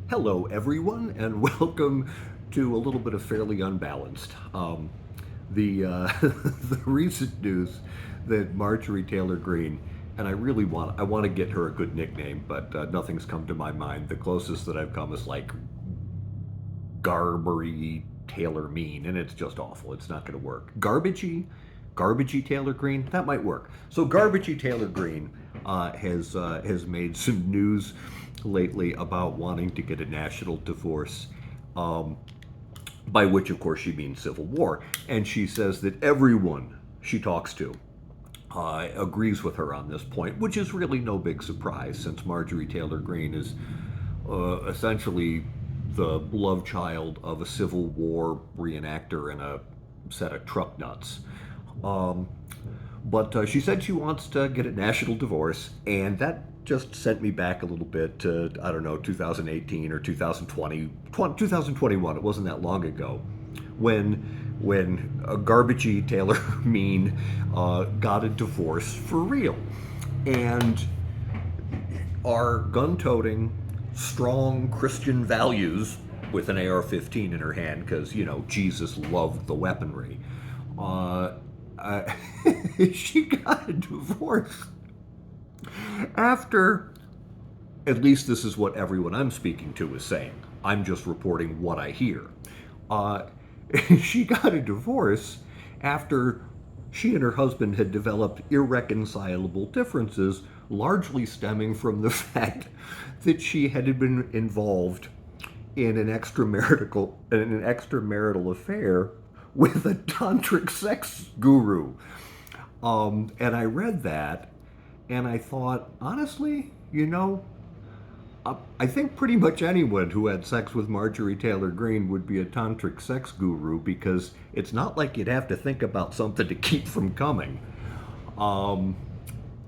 Hello, everyone, and welcome to a little bit of Fairly Unbalanced. The recent news that Marjorie Taylor Greene, and I want to get her a good nickname, but nothing's come to my mind. The closest that I've come is like Garbery Taylor Mean, and it's just awful. It's not going to work. Garbagey Taylor Greene, that might work. So Garbagey Taylor Greene has made some news lately about wanting to get a national divorce. Um, by which, of course, she means civil war. And she says that everyone she talks to agrees with her on this point, which is really no big surprise since Marjorie Taylor Greene is essentially the love child of a Civil War reenactor and a set of truck nuts. Um, but she said she wants to get a national divorce, and that just sent me back a little bit to, I don't know, 2018 or 2020, 2021. It wasn't that long ago when a garbagey Taylor Mean got a divorce for real. And our gun toting, strong Christian values with an AR 15 in her hand, because, Jesus loved the weaponry. Uh, uh, she got a divorce after, at least this is what everyone I'm speaking to is saying. I'm just reporting what I hear. Uh, she got a divorce after she and her husband had developed irreconcilable differences, largely stemming from the fact that she had been involved in an extramarital affair with a tantric sex guru. And I read that, and I thought, honestly, I think pretty much anyone who had sex with Marjorie Taylor Greene would be a tantric sex guru, because it's not like you'd have to think about something to keep from coming. Um,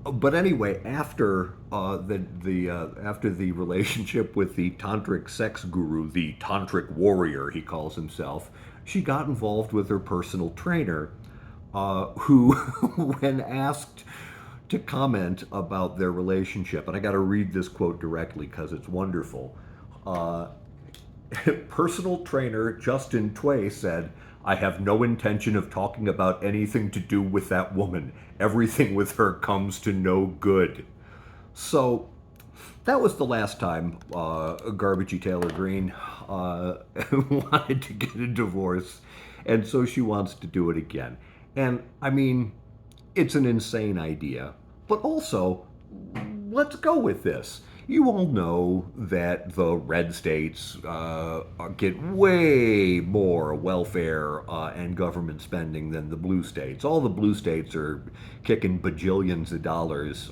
but anyway, after the relationship with the tantric sex guru, the tantric warrior he calls himself, she got involved with her personal trainer, who, when asked to comment about their relationship, and I got to read this quote directly because it's wonderful. Uh, Personal trainer Justin Tway said, "I have no intention of talking about anything to do with that woman. Everything with her comes to no good." So that was the last time Garbagey Taylor Greene wanted to get a divorce, and so she wants to do it again. And I mean, it's an insane idea, but also, let's go with this. You all know that the red states get way more welfare and government spending than the blue states. All the blue states are kicking bajillions of dollars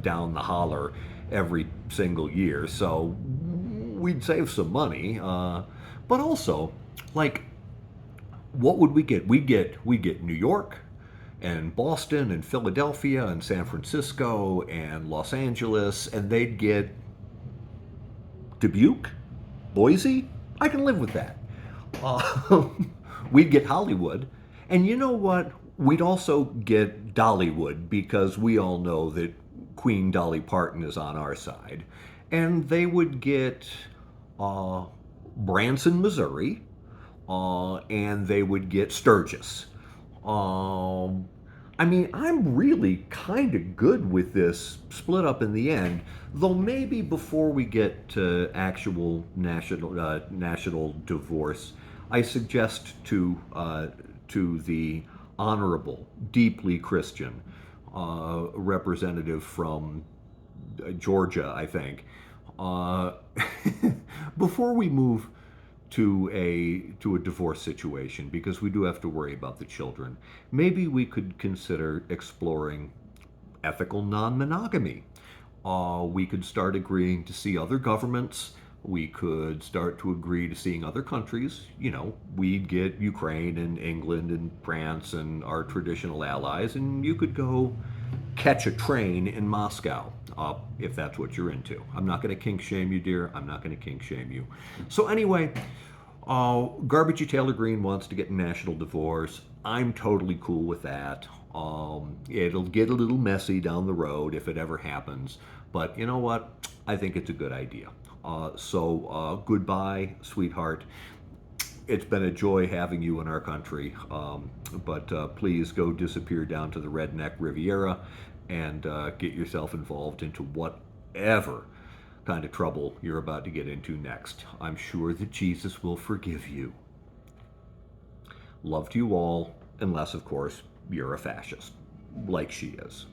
down the holler every single year, so we'd save some money. But also, like, what would we get? We get New York and Boston and Philadelphia and San Francisco and Los Angeles, and they'd get Dubuque, Boise. I can live with that. Uh, we'd get Hollywood, and you know what? We'd also get Dollywood, because we all know that Queen Dolly Parton is on our side, and they would get uh, Branson, Missouri, and they would get Sturgis. Um, I mean, I'm really kind of good with this split up in the end, though maybe before we get to actual national divorce, I suggest to the honorable, deeply Christian representative from Georgia, I think, uh, before we move to a divorce situation, because we do have to worry about the children, maybe we could consider exploring ethical non-monogamy. We could start agreeing to see other governments. We could start to agree to seeing other countries. We'd get Ukraine and England and France and our traditional allies, and you could go catch a train in Moscow, if that's what you're into. I'm not going to kink shame you, dear. I'm not going to kink shame you. So anyway, Garbagey Taylor Greene wants to get a national divorce. I'm totally cool with that. It'll get a little messy down the road if it ever happens, but you know what? I think it's a good idea. Goodbye, sweetheart. It's been a joy having you in our country, but please go disappear down to the Redneck Riviera and get yourself involved into whatever kind of trouble you're about to get into next. I'm sure that Jesus will forgive you. Love to you all, unless, of course, you're a fascist, like she is.